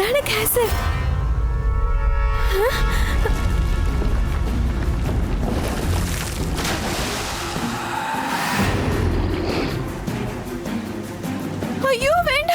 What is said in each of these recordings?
അതാണ് കാസൽ. അയ്യോ വേണ്ട.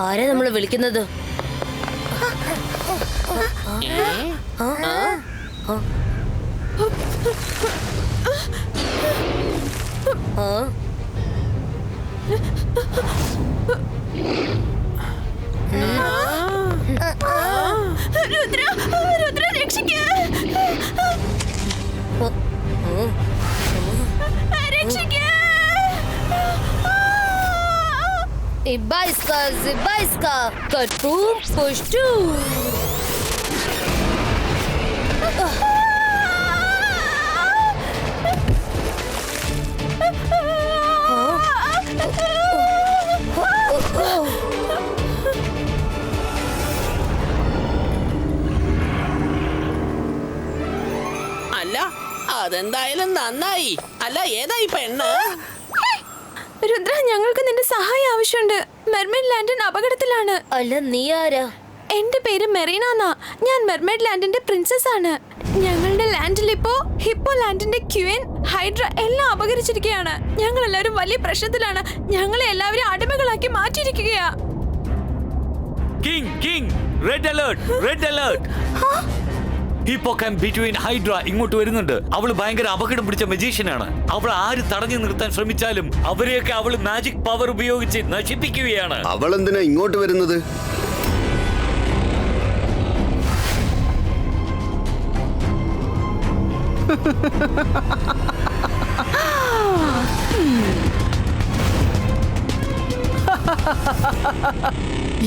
ആരാ നമ്മളെ വിളിക്കുന്നത്? Ibaiska, Zibaiska, Katum, Pushtu. അല്ല, അതെന്തായാലും നന്നായി. അല്ല, ഏതായി പെണ്ണ്? രുദ്ര, ഞങ്ങൾക്ക് നിന്റെ സഹായം ആവശ്യമുണ്ട്. മെർമെയ്ഡ് ലാൻഡൻ അപകടത്തിലാണ്. അല്ല, നീ ആരാ? എന്റെ പേര് മെറീന എന്നാ. ഞാൻ മെർമെയ്ഡ് ലാൻഡിന്റെ പ്രിൻസസ് ആണ്. ഞങ്ങളുടെ ലാൻഡിൽ ഇപ്പോ ഹിപ്പോ ലാൻഡിന്റെ ക്യൂൻ, ഹൈഡ്ര എല്ലാം അപകരിച്ചിരിക്കുകയാണ്. ഞങ്ങൾ എല്ലാവരും വലിയ പ്രശ്നത്തിലാണ്. ഞങ്ങളെ എല്ലാവരും അടിമകളാക്കി മാറ്റിയിരിക്കുകയാ. King red alert, red alert. Hippocamp between Hydra ഇങ്ങോട്ട് വരുന്നുണ്ട്. അവള് ഭയങ്കര അപകടം പിടിച്ച മജീഷ്യനാണ്. അവൾ ആര് തടഞ്ഞു നിർത്താൻ ശ്രമിച്ചാലും അവരെയൊക്കെ അവൾ മാജിക് പവർ ഉപയോഗിച്ച് നശിപ്പിക്കുകയാണ്. അവൾ എന്തിനാ ഇങ്ങോട്ട് വരുന്നത്?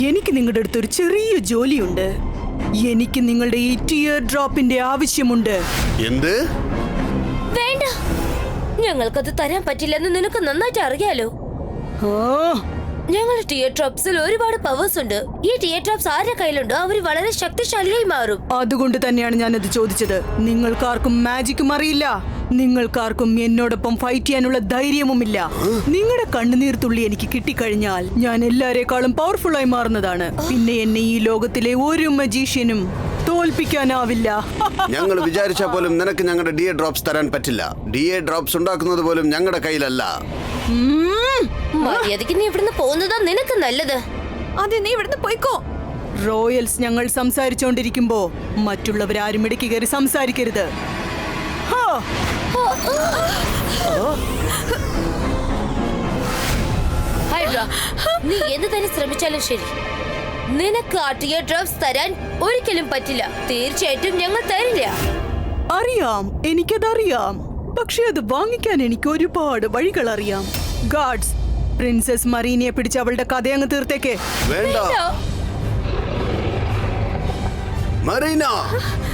എനിക്ക് നിങ്ങളുടെ അടുത്തൊരു ചെറിയ ജോലിയുണ്ട്. എനിക്ക് നിങ്ങളുടെ ഈ ടിയർ ഡ്രോപ്പിന്റെ ആവശ്യമുണ്ട്. എന്ത്? വേണ്ട, ഞങ്ങൾക്കത് തരാൻ പറ്റില്ലെന്ന് നിനക്ക് നന്നായിട്ട് അറിയാലോ. ഞങ്ങളുടെ ടിയർ ഡ്രോപ്സിൽ ഒരുപാട് പവേഴ്സ് ഉണ്ട്. ഈ ടിയർ ഡ്രോപ്സ് ആരുടെ കയ്യിലുണ്ടോ അവര് വളരെ ശക്തിശാലിയായി മാറും. അതുകൊണ്ട് തന്നെയാണ് ഞാനത് ചോദിച്ചത്. നിങ്ങൾക്കാർക്കും മാജിക്കും അറിയില്ല. നിങ്ങൾക്കാർക്കും എന്നോടൊപ്പം ഫൈറ്റ് ചെയ്യാനുള്ള ധൈര്യവുമില്ല. നിങ്ങളുടെ കണ്ണുനീർ തുള്ളി എനിക്ക് കിട്ടിക്കഴിഞ്ഞാൽ ഞാൻ എല്ലാരേക്കാളും പവർഫുൾ ആയി മാറുന്നതാണ്. പിന്നെ എന്നെ ഈ ലോകത്തിലെ ഒരു മജീഷ്യനും തോൽപ്പിക്കാനാവില്ല. ഞങ്ങൾ വിചാരിച്ചാൽ പോലും നിനക്ക് ഞങ്ങളുടെ ഡിഎ ഡ്രോപ്സ് തരാൻ പറ്റില്ല. ഡിഎ ഡ്രോപ്സ് ഉണ്ടാക്കുന്നത് പോലും ഞങ്ങളുടെ കയ്യിലല്ല. മര്യാദയ്ക്ക് നീ ഇവിടുന്ന് പോകുന്നതാ നിനക്ക് നല്ലത്. അതെ, നീ ഇവിടുന്ന് പോയിക്കോ. റോയൽസ് ഞങ്ങൾ സംസാരിച്ചോണ്ടിരിക്കുമ്പോ മറ്റുള്ളവരാരും ഇടയ്ക്ക് കയറി സംസാരിക്കരുത്. ഹൈഡ്ര, നീ എന്ത് തന്നെ ശ്രമിച്ചാലും ശരി, നിനക്ക് ആ ടിയർ ഡ്രോപ്സ് തരാൻ ഒരിക്കലും പറ്റില്ല. തീർച്ചയായിട്ടും ഞങ്ങൾ തരില്ല. അറിയാം, എനിക്കതറിയാം. പക്ഷെ അത് വാങ്ങിക്കാൻ എനിക്ക് ഒരുപാട് വഴികൾ അറിയാം. ഗാർഡ്സ്, പ്രിൻസസ് മറീനയെ പിടിച്ച് അവളുടെ കഥയങ്ങ് തീർത്തേക്ക്. വേണ്ട. മറീന,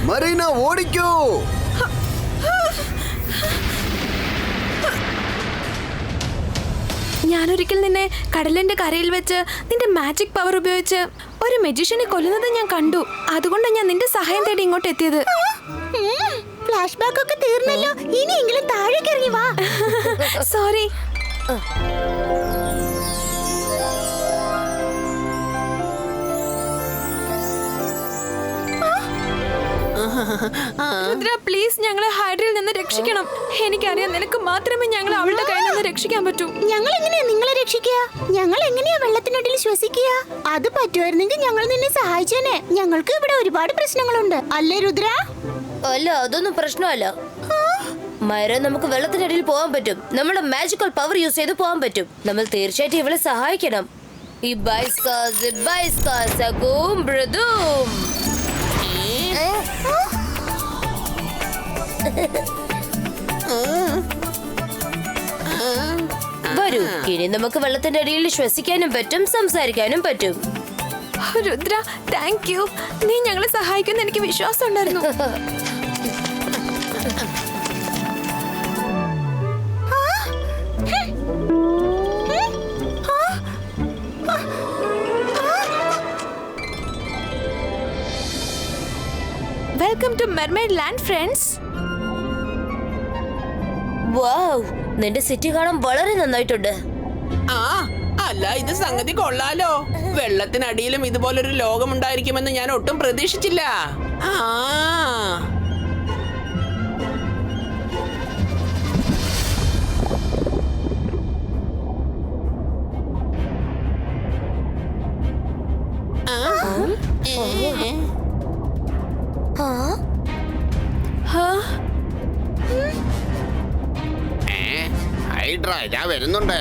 മറീന ഓടിക്കൂ. ഞാനൊരിക്കൽ നിന്നെ കടലിന്റെ കരയിൽ വെച്ച് നിന്റെ മാജിക് പവർ ഉപയോഗിച്ച് ഒരു മജീഷ്യനെ കൊല്ലുന്നത് ഞാൻ കണ്ടു. അതുകൊണ്ടാണ് ഞാൻ നിന്റെ സഹായം തേടി ഇങ്ങോട്ട് എത്തിയത്. ഫ്ലാഷ് ബാക്ക് ഒക്കെ തീർന്നല്ലോ. ഇനിയെങ്കിലും താഴേക്ക് ഇറങ്ങി വാ. സോറി. രുദ്ര, പ്ലീസ് ഞങ്ങളെ ഹൈഡ്രയിൽ നിന്ന് രക്ഷിക്കണം. എനിക്കറിയാം നിനക്ക് മാത്രമേ ഞങ്ങളെ അവളുടെ കയ്യിൽ നിന്ന് രക്ഷിക്കാൻ പറ്റൂ. ഞങ്ങൾ എങ്ങനെയാ നിങ്ങളെ രക്ഷിക്കുക? ഞങ്ങൾ എങ്ങനെയാ വെള്ളത്തിനടിയിൽ ശ്വസിക്കുക? അത് പറ്റുമായിരുന്നെങ്കിൽ ഞങ്ങൾ നിന്നെ സഹായിച്ചേനെ. ഞങ്ങൾക്ക് ഇവിടെ ഒരുപാട് പ്രശ്നങ്ങളുണ്ട്, അല്ലേ രുദ്ര? അല്ല, അതൊന്നും പ്രശ്നമല്ല. മൈര, നമുക്ക് വെള്ളത്തിനടിയിൽ പോകാൻ പറ്റും. നമ്മുടെ മാജിക്കൽ പവർ യൂസ് ചെയ്ത് പോകാൻ പറ്റും. നമ്മൾ തീർച്ചയായിട്ടും ഇവളെ സഹായിക്കണം. ഈ വരൂ, ഇനി നമുക്ക് വെള്ളത്തിന്റെ അടിയിൽ ശ്വസിക്കാനും പറ്റും, സംസാരിക്കാനും പറ്റും. Rudra, thank you. നീ ഞങ്ങളെ സഹായിക്കുമെന്ന് എനിക്ക് വിശ്വാസം ഉണ്ടായിരുന്നു. Welcome to mermaid land friends. Wow, നിന്റെ സിറ്റി കാണാൻ വളരെ നന്നായിട്ടുണ്ട്. ആ അല്ല, ഇത് സംഗതി കൊള്ളാലോ. വെള്ളത്തിനടിയിലും ഇതുപോലൊരു ലോകം ഉണ്ടായിരിക്കുമെന്ന് ഞാൻ ഒട്ടും പ്രതീക്ഷിച്ചില്ല. ആ ഹൈഡ്ര, ഞാൻ വരുന്നുണ്ട്.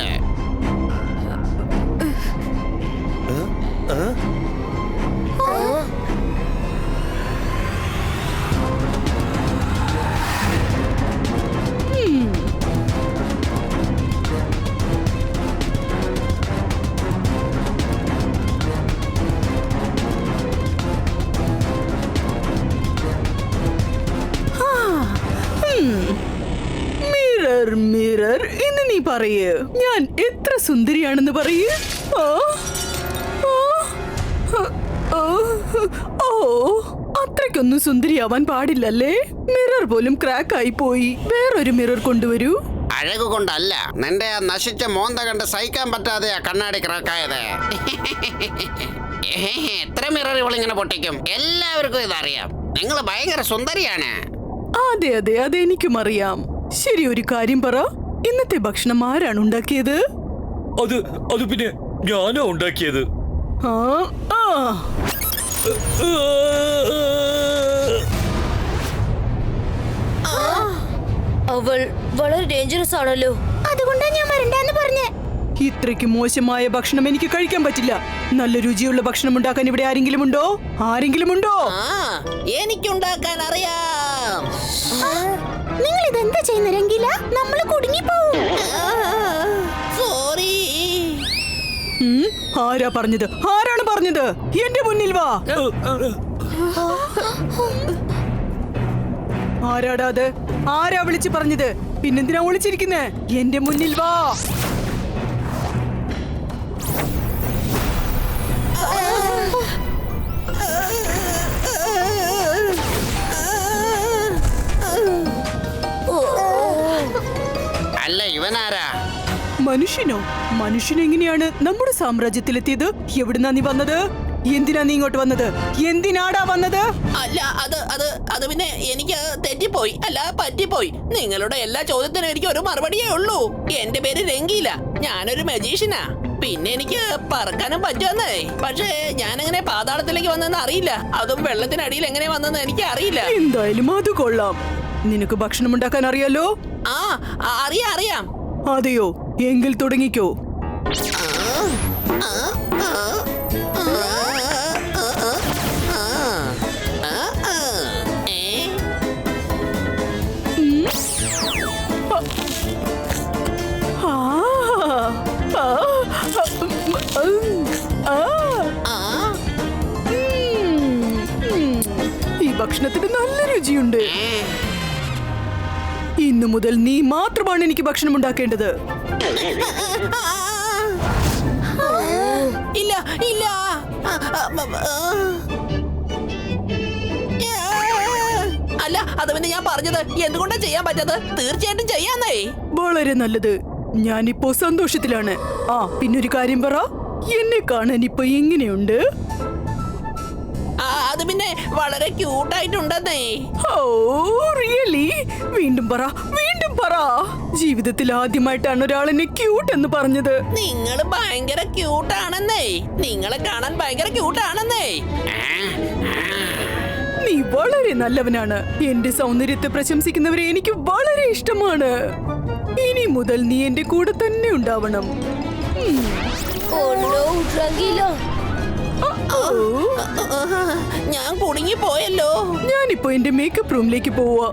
മിറർ മിറർ എന്ന് നീ പറയ്, ഞാൻ എത്ര സുന്ദരിയാണെന്ന് പറയ്. ആ, ആ, ആ, ഓ, അത്രയ്ക്കൊന്നും സുന്ദരിയാവാൻ പാടില്ലല്ലേ? മിറർ പോലും ക്രാക്ക് ആയി പോയി. വേറൊരു മിറർ കൊണ്ടുവരൂ. അഴകു കൊണ്ടല്ല, നിന്റെ ആ നശിച്ച മോന്ത കണ്ട് സഹിക്കാൻ പറ്റാതെയാ കണ്ണാടി ക്രാക്കായത്. എത്ര മിറർ ഇവളിങ്ങനെ പൊട്ടിക്കും? എല്ലാവർക്കും ഇതറിയാം. നിങ്ങൾ ഭയങ്കര സുന്ദരിയാണ്. അതെ അതെ അതെ, എനിക്കും അറിയാം. ശരി, ഒരു കാര്യം പറ, ഇന്നത്തെ ഭക്ഷണം ആരാണ് ഉണ്ടാക്കിയത്? അത് പിന്നെ ഞാനാ ഉണ്ടാക്കിയത്. ആ, ആ. അവൾ വളരെ ഡേഞ്ചറസ് ആണല്ലോ. അതുകൊണ്ടാ ഞാൻ വരണ്ടെന്ന് പറഞ്ഞേ. ഇത്രയ്ക്ക് മോശമായ ഭക്ഷണം എനിക്ക് കഴിക്കാൻ പറ്റില്ല. നല്ല രുചിയുള്ള ഭക്ഷണം ഉണ്ടാക്കാൻ ഇവിടെ ആരെങ്കിലും ഉണ്ടോ? ആരെങ്കിലും ഉണ്ടോ? എനിക്കുണ്ടാക്കാൻ അറിയാം. നിങ്ങൾ ഇതെന്താ ചെയ്യുന്ന രംഗീല? നമ്മൾ കുടുങ്ങി പോവും. സോറി. ആരാ പറഞ്ഞത്? ആരാണ് പറഞ്ഞത്? എന്റെ മുന്നിൽ വാ. ആരാടാ അത്? ആരാ വിളിച്ചു പറഞ്ഞത്? പിന്നെന്തിനാ ഒളിച്ചിരിക്കുന്നേ? എന്റെ മുന്നിൽ വാ. അല്ല, ഇവനാരാ? മനുഷ്യനോ? മനുഷ്യൻ എങ്ങനെയാണ് നമ്മുടെ സാമ്രാജ്യത്തിലെത്തിയത്? എവിടുന്നാ നീ വന്നത്? എന്തിനാ നീ ഇങ്ങോട്ട് വന്നത്? എന്തിനാടാ വന്നത്? അല്ല, അത് പിന്നെ എനിക്ക് തെറ്റിപ്പോയി. അല്ല, പറ്റിപ്പോയി. നിങ്ങളുടെ എല്ലാ ചോദ്യത്തിനും എനിക്ക് ഒരു മറുപടിയേ ഉള്ളൂ. എന്റെ പേര് രംഗീല, ഞാനൊരു മജീഷ്യനാ. പിന്നെ എനിക്ക് പറക്കാനും പറ്റുമെന്നേ. പക്ഷേ ഞാൻ എങ്ങനെ പാതാളത്തിലേക്ക് വന്നെന്ന് അറിയില്ല. അതും വെള്ളത്തിനടിയിൽ എങ്ങനെ വന്നെന്ന് എനിക്ക് അറിയില്ല. എന്തായാലും അത് കൊള്ളാം. നിനക്ക് ഭക്ഷണം ഉണ്ടാക്കാൻ അറിയാലോ? ആ അറിയാം. അതെയോ? എങ്കിൽ തുടങ്ങിക്കോ. ഈ ഭക്ഷണത്തിന് നല്ല രുചിയുണ്ട്. ഇന്നു മുതൽ നീ മാത്രമാണ് എനിക്ക് ഭക്ഷണം ഉണ്ടാക്കേണ്ടത്. ഇല്ല. അല്ല, അത് പിന്നെ ഞാൻ പറഞ്ഞത് എന്തുകൊണ്ടാ ചെയ്യാൻ പറ്റാത്തത്? തീർച്ചയായിട്ടും ചെയ്യാന്നേ. വളരെ നല്ലത്. ഞാനിപ്പോ സന്തോഷത്തിലാണ്. ആ, പിന്നൊരു കാര്യം പറ, എന്നെ കാണാൻ ഇപ്പൊ എങ്ങനെയുണ്ട്? അത് പിന്നെ വളരെ ക്യൂട്ടായിട്ടുണ്ടെന്നേ. ഓ, റിയലി? വീണ്ടും പറ. ജീവിതത്തിൽ ആദ്യമായിട്ടാണ് ഒരാൾ എന്നെ ക്യൂട്ട് എന്ന് പറഞ്ഞത്. നിങ്ങൾ ഭയങ്കര ക്യൂട്ടാണെന്നേ. നിങ്ങളെ കാണാൻ ഭയങ്കര ക്യൂട്ടാണെന്നേ. നീ വളരെ നല്ലവനാണ്. എന്റെ സൗന്ദര്യത്തെ പ്രശംസിക്കുന്നവരെ എനിക്ക് വളരെ ഇഷ്ടമാണ്. ഇനി മുതൽ നീ എന്റെ കൂടെ തന്നെ ഉണ്ടാവണം. ഞാൻ കുടുങ്ങി പോയല്ലോ. ഞാനിപ്പോ എന്റെ മേക്കപ്പ് റൂമിലേക്ക് പോവാ.